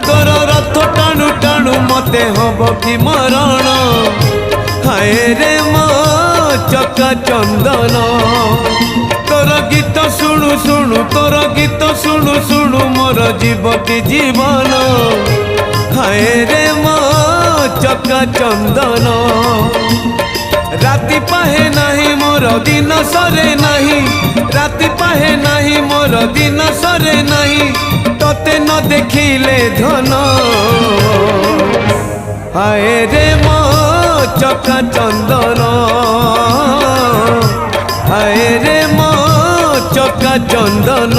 तोर रथ टाणु टाणु मते हब कि मरण हाय रे मो चका चंदन तोर गीत शुणु शुणु तोर गीत शुणु शुणु मोर जीव कि जीवन हाय रे मो चका चंदन राति पाहे नहीं मोर दिन सरे नहीं राति पाहे नहीं मोर दिन सरे नहीं तोते न देखिले धन हाय रे मो चका चंदन हाय रे मो चका चंदन।